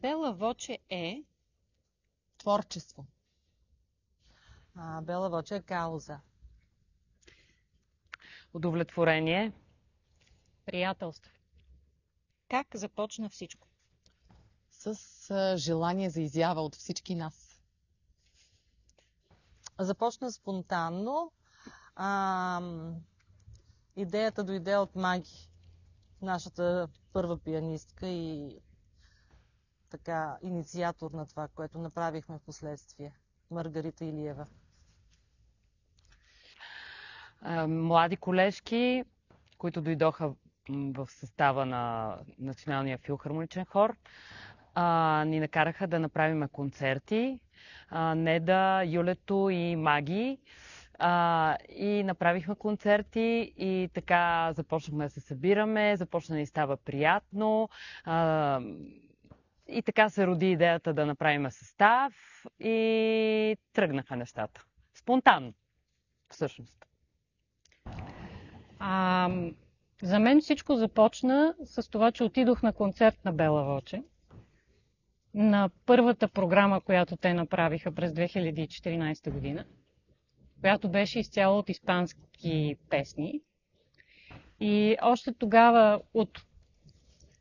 Бела Воче е Творчество. Бела Воче е кауза. Удовлетворение. приятелство. Как започна всичко? С желание за изява от всички нас. Започна спонтанно. Идеята дойде от Маги, нашата първа пианистка и така инициатор на това, което направихме в последствие. Маргарита Илиева. Млади колежки, които дойдоха в състава на Националния филхармоничен хор, ни накараха да направим концерти. Неда, Юлето и Маги. И направихме концерти и така започнахме да се събираме, започна да ни става приятно. И така се роди идеята да направим състав и тръгнаха нещата. Спонтанно, всъщност. За мен всичко започна с това, че отидох на концерт на Бела Воче. На първата програма, която те направиха през 2014 година, която беше изцяло от испански песни. И още тогава от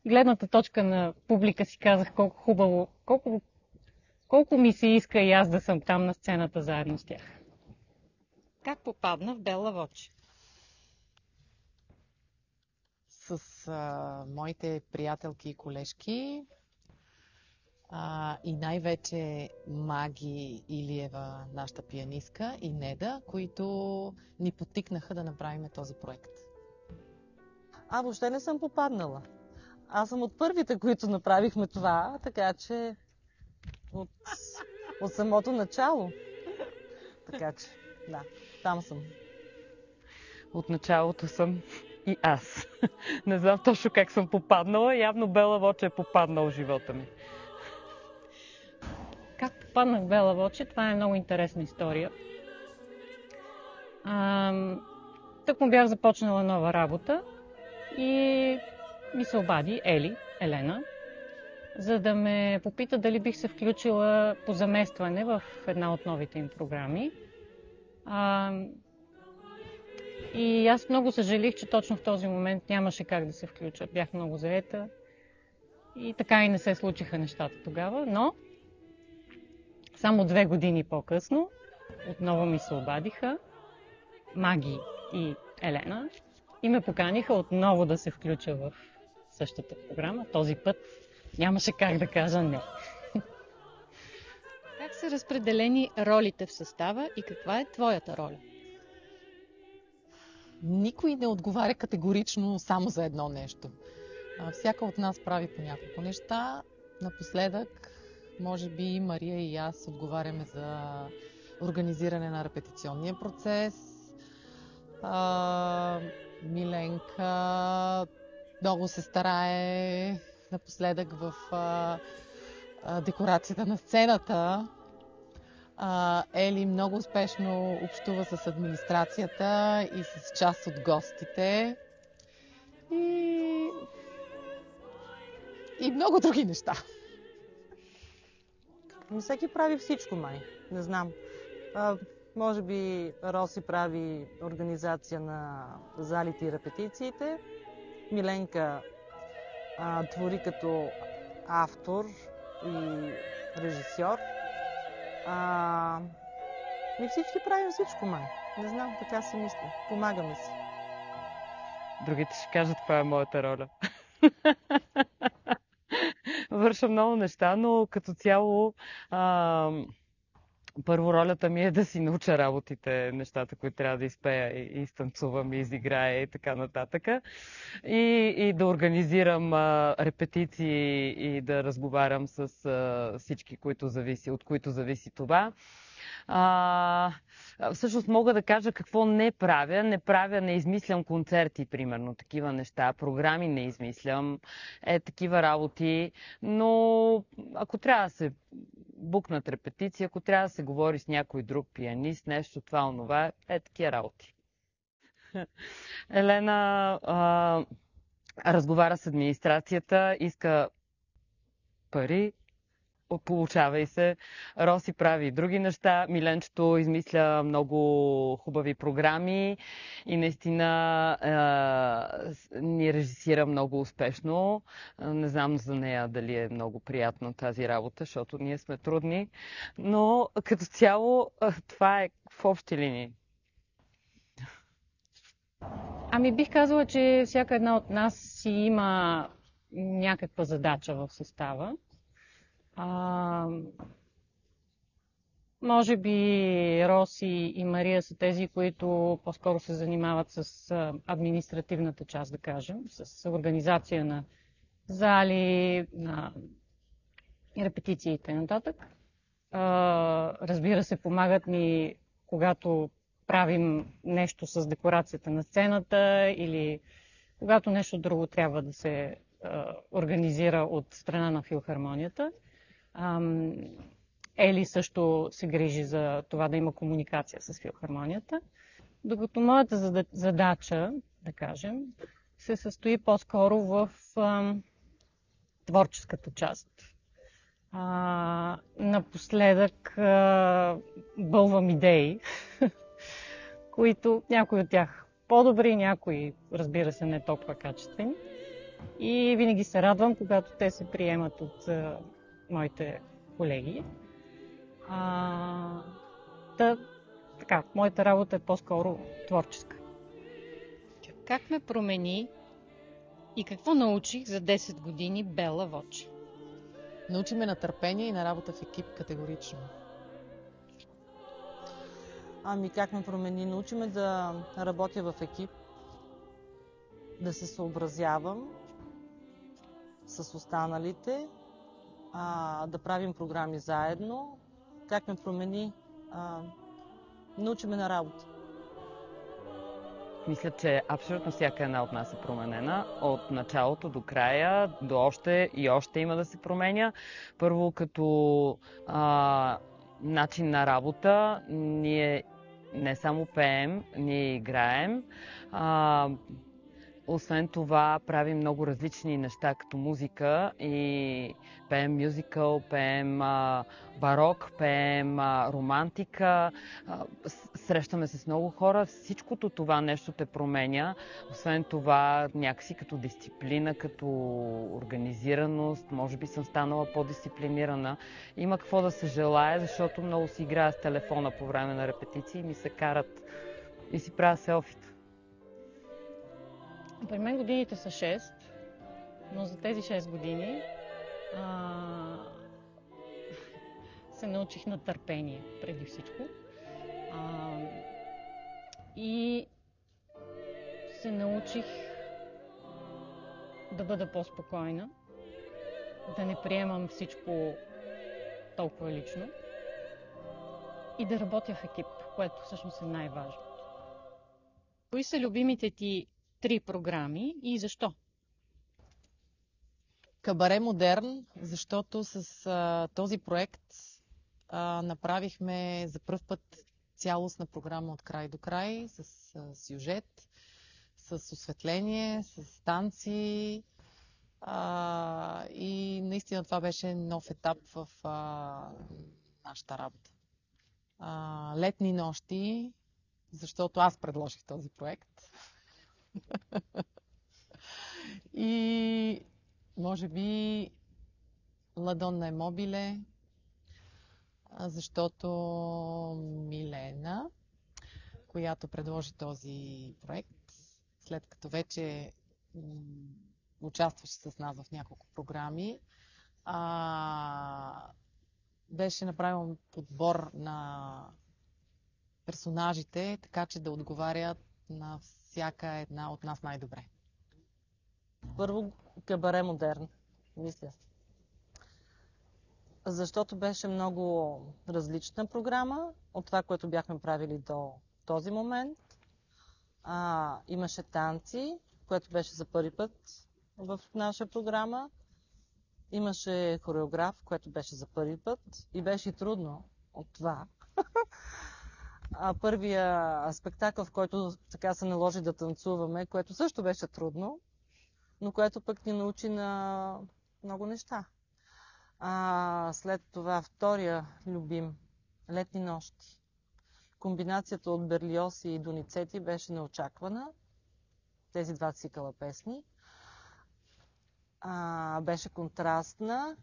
гледната точка на публика си казах колко хубаво, колко ми се иска и аз да съм там на сцената заедно с тях. Как попадна в Бела Воче? С моите приятелки и колежки и най-вече Маги Илиева, нашата пианистка, и Неда, които ни подтикнаха да направим този проект. Въобще не съм попаднала. Аз съм от първите, които направихме това, така че от самото начало. Така че, да, там съм. От началото съм и аз. Не знам точно как съм попаднала, явно Бела Воче е попаднал в живота ми. Как попаднах в Бела Воче? Това е много интересна история. Тък му бях започнала нова работа и ми се обади Елена, за да ме попита дали бих се включила по заместване в една от новите им програми. И аз много съжалих, че точно в този момент нямаше как да се включа. Бях много заета и така и не се случиха нещата тогава, но само 2 години по-късно отново ми се обадиха Маги и Елена и ме поканиха отново да се включа в същата програма. Този път нямаше как да кажа не. Как са разпределени ролите в състава и каква е твоята роля? Никой не отговаря категорично само за едно нещо. Всяка от нас прави по няколко неща. Напоследък, може би Мария и аз отговаряме за организиране на репетиционния процес. Миленка много се старае напоследък в декорацията на сцената. Ели много успешно общува с администрацията и с част от гостите. И много други неща. Всеки прави всичко, май. Не знам. Може би Роси прави организация на залите и репетициите. Миленка твори като автор и режисьор. И всички правим всичко, май. Не знам, така си мисля. Помагаме си. Другите ще кажат каква е моята роля. Върша много неща, но като цяло първо ролята ми е да си науча работите, нещата, които трябва да изпея и изтанцувам, и изиграя и така нататък. И да организирам репетиции и да разговарям с всички, от които зависи това. Всъщност мога да кажа какво не правя. Не измислям концерти, примерно, такива неща. Програми не измислям. Такива работи. Но ако трябва да се букнат репетиции, ако трябва да се говори с някой друг пианист, нещо, това, онова, такива работи. Елена разговаря с администрацията, иска пари, получава и се. Роси прави други неща. Миленчето измисля много хубави програми и наистина ни режисира много успешно. Не знам за нея дали е много приятна тази работа, защото ние сме трудни, но като цяло това е в общи линии. Ами бих казала, че всяка една от нас си има някаква задача в състава. Може би Роси и Мария са тези, които по-скоро се занимават с административната част, да кажем, с организация на зали, на репетиции и т.н. Разбира се, помагат ни, когато правим нещо с декорацията на сцената или когато нещо друго трябва да се организира от страна на филхармонията. Ели също се грижи за това да има комуникация с филхармонията. Докато моята задача, да кажем, се състои по-скоро в творческата част. Напоследък бълвам идеи, които някои от тях по-добри, някои, разбира се, не толкова качествени. И винаги се радвам, когато те се приемат от моите колеги. Така, моята работа е по-скоро творческа. Как ме промени и какво научих за 10 години Бела Воче? Научи ме на търпение и на работа в екип категорично. Ами как ме промени? Научи ме да работя в екип, да се съобразявам с останалите, да правим програми заедно. Как ме промени? Научи ме на работа. Мисля, че абсолютно всяка една от нас е променена. От началото до края, до още и още има да се променя. Първо като начин на работа, ние не само пеем, ние играем. Освен това, правим много различни неща като музика и пеем мюзикъл, пеем барок, пеем романтика, срещаме се с много хора. Всичкото това нещо те променя. Освен това, някакси като дисциплина, като организираност, може би съм станала по-дисциплинирана. Има какво да се желая, защото много си играя с телефона по време на репетиции и ми се карат и си правя селфита. При мен годините са 6, но за тези 6 години се научих на търпение преди всичко. И се научих да бъда по-спокойна, да не приемам всичко толкова лично и да работя в екип, което всъщност е най-важното. Кои са любимите ти 3 програми и защо? Кабаре Модерн, защото с този проект направихме за пръв път цялостна програма от край до край, с сюжет, с осветление, с танци. И наистина това беше нов етап в нашата работа. Летни нощи, защото аз предложих този проект. И може би Ладонна е мобиле, защото Милена, която предложи този проект, след като вече участваше с нас в няколко програми, беше направил подбор на персонажите, така че да отговарят на всяка една от нас най-добре. Първо Кабаре Модерн, мисля. Защото беше много различна програма от това, което бяхме правили до този момент. Имаше танци, което беше за първи път в наша програма. Имаше хореограф, което беше за първи път и беше трудно от това. Първия спектакъл, в който така се наложи да танцуваме, което също беше трудно, но което пък ни научи на много неща. След това втория любим Летни нощи. Комбинацията от Берлиоз и Доницети беше неочаквана. Тези два цикъла песни. Беше контрастна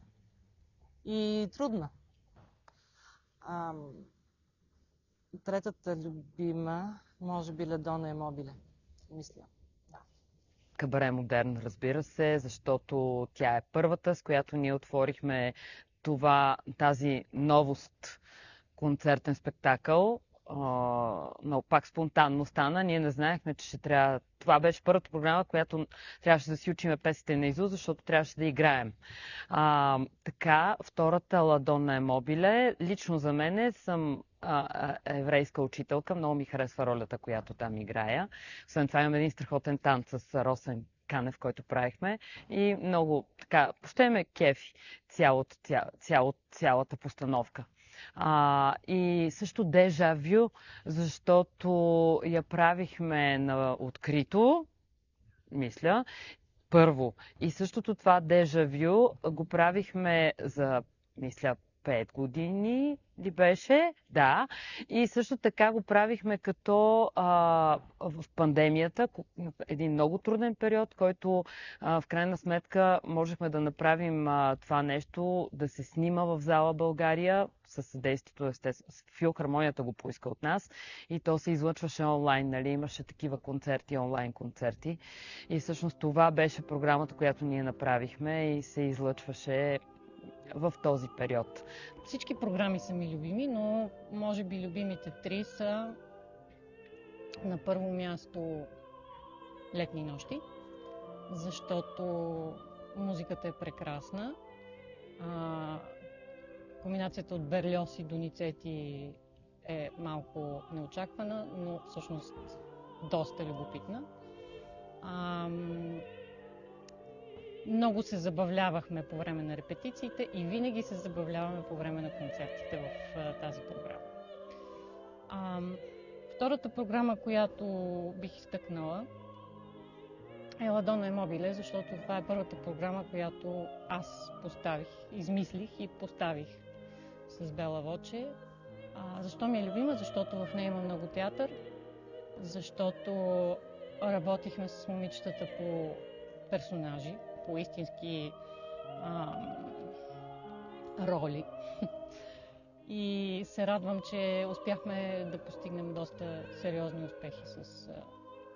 и трудна. Третата любима, може би Ледона е Мобиле, мисля. Да. Кабаре Модерн, разбира се, защото тя е първата, с която ние отворихме тази новост, концертен спектакъл. Но пак спонтанно стана. Ние не знаехме, че ще трябва. Това беше първата програма, която трябваше да си учиме песните наизуст, защото трябваше да играем. Така, втората Ладонна е Мобиле. Лично за мен съм еврейска учителка. Много ми харесва ролята, която там играя. Освен това имам един страхотен танц с Росен Канев, който правихме. И много така, въобще ме кефи цялата постановка. И също Дежа Вю, защото я правихме на открито, мисля, първо. И същото това Дежа Вю го правихме за, мисля, 5 години ли беше? Да. И също така го правихме като в пандемията, един много труден период, който в крайна сметка можехме да направим това нещо, да се снима в зала България, със съдействието, естествено, филхармонията го поиска от нас и то се излъчваше онлайн, нали? Имаше такива концерти, онлайн концерти. И всъщност това беше програмата, която ние направихме и се излъчваше в този период. Всички програми са ми любими, но може би любимите три са на първо място Летни нощи, защото музиката е прекрасна. Комбинацията от Берлиоз и Доницети е малко неочаквана, но всъщност доста любопитна. Много се забавлявахме по време на репетициите и винаги се забавляваме по време на концертите в тази програма. Втората програма, която бих изтъкнала, е Ладона е Мобиле, защото това е първата програма, която аз измислих и поставих с Бела Воче. Защо ми е любима? Защото в нея има много театър, защото работихме с момичетата по персонажи, по истински роли. И се радвам, че успяхме да постигнем доста сериозни успехи с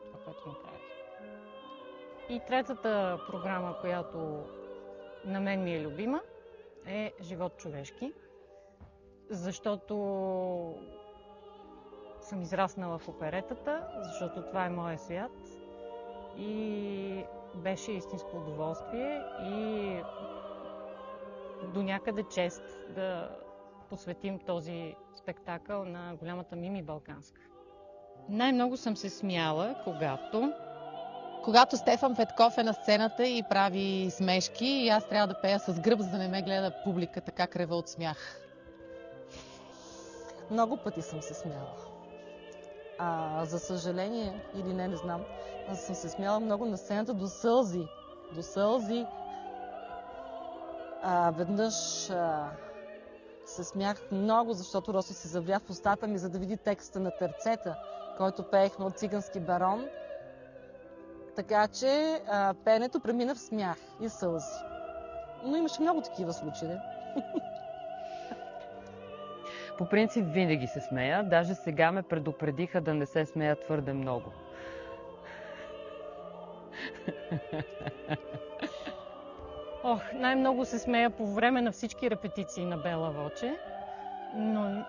това, което направих. И третата програма, която на мен ми е любима, е Живот човешки, защото съм израснала в оперетата, защото това е моя свят и беше истинско удоволствие и до някъде чест да посветим този спектакъл на голямата Мими Балканска. Най-много съм се смяла, когато Стефан Петков е на сцената и прави смешки и аз трябва да пея с гръб, за да не ме гледа публиката как рева от смях. Много пъти съм се смяла. За съжаление, или не знам, аз съм се смяла много на сцената до сълзи. До сълзи. Веднъж се смях много, защото Росо се завря в устата ми, за да види текста на Терцета, който пеехме от Цигански барон. Така че пеенето премина в смях и сълзи. Но имаше много такива случаи. По принцип винаги се смея. Даже сега ме предупредиха да не се смея твърде много. Най-много се смея по време на всички репетиции на Бела Воче, но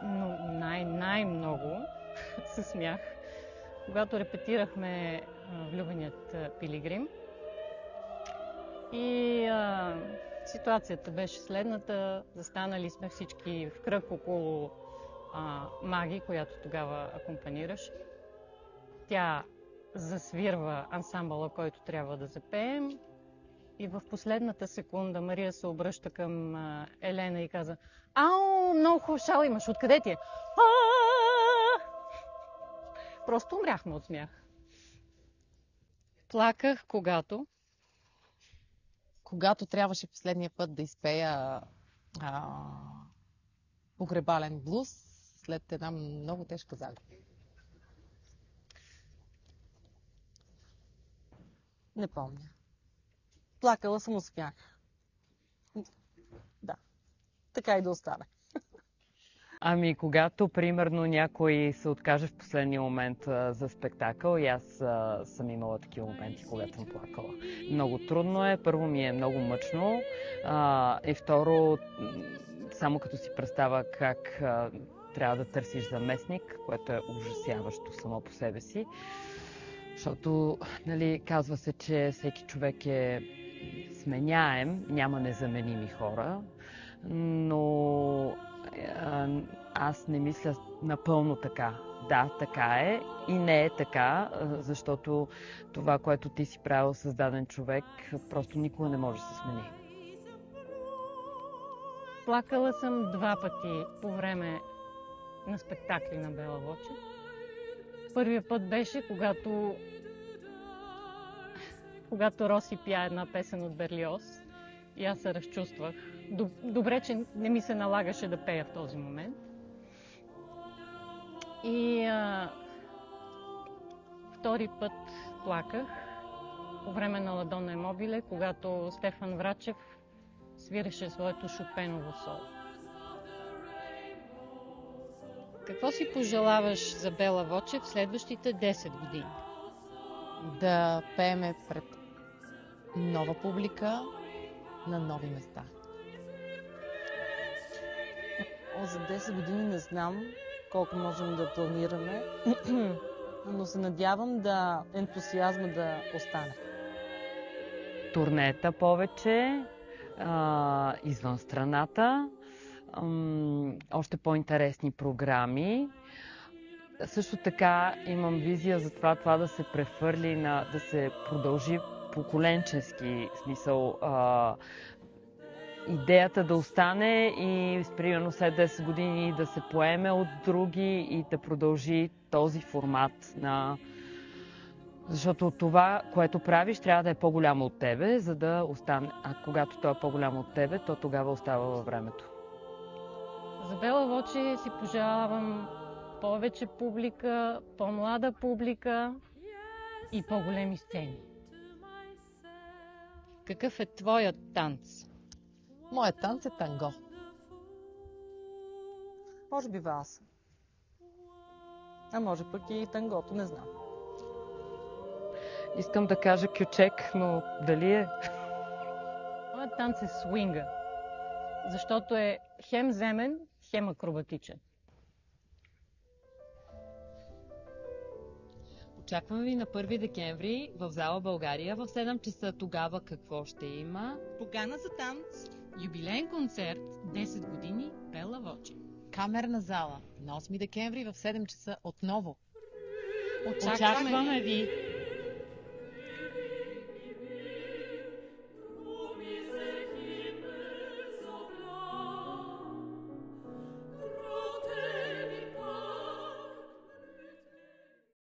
най-много се смях, когато репетирахме Влюбеният пилигрим. И ситуацията беше следната. Застанали сме всички в кръг около Маги, която тогава акомпанираше. Тя засвирва ансамбъла, който трябва да запеем. И в последната секунда Мария се обръща към Елена и каза: "Ау, много хубав шал имаш, откъде ти е?" Просто умряхме от смях. Плаках, когато трябваше последния път да изпея Погребален блуз след една много тежка загуба. Не помня. Плакала съм от смях. Да. Така и да остане. Ами, когато, примерно, някой се откаже в последния момент за спектакъл, и аз съм имала такива моменти, когато съм плакала. Много трудно е. Първо ми е много мъчно. И второ, само като си представя как трябва да търсиш заместник, което е ужасяващо само по себе си. Защото, нали, казва се, че всеки човек е сменяем, няма незаменими хора, но аз не мисля напълно така. Да, така е и не е така, защото това, което ти си правил с даден човек, просто никога не може да се смени. Плакала съм 2 пъти по време на спектакли на Бела Вочев. Първият път беше, когато Роси пя една песен от Берлиоз и аз се разчувствах. Добре, че не ми се налагаше да пея в този момент. И втори път плаках по време на Ладона Емобиле, когато Стефан Врачев свиреше своето Шопеново соло. Какво си пожелаваш за Бела Вочев в следващите 10 години? Да пееме пред нова публика на нови места. За 10 години не знам колко можем да планираме, но се надявам ентусиазма да остане. Турнета повече, извън страната, още по-интересни програми. Също така имам визия за това да се прехвърли, да се продължи поколенчески смисъл. Идеята да остане и примерно след 10 години да се поеме от други и да продължи този формат на... Защото това, което правиш, трябва да е по-голямо от тебе, за да остане. А когато то е по-голямо от тебе, то тогава остава във времето. За Бела Вочев си пожелавам повече публика, по-млада публика и по-големи сцени. Какъв е твоят танц? Моят танц е танго. Може би валса. А може пък и тангото, не знам. Искам да кажа кючек, но дали е? Моят танц е свинга, защото е хем земен, хем акробатичен. Очакваме ви на 1 декември в зала България в 7 часа. Тогава какво ще има? Покана за танц. Юбилеен концерт 10 години Бела Вочев. Камерна зала на 8 декември в 7 часа отново. Очакваме ви!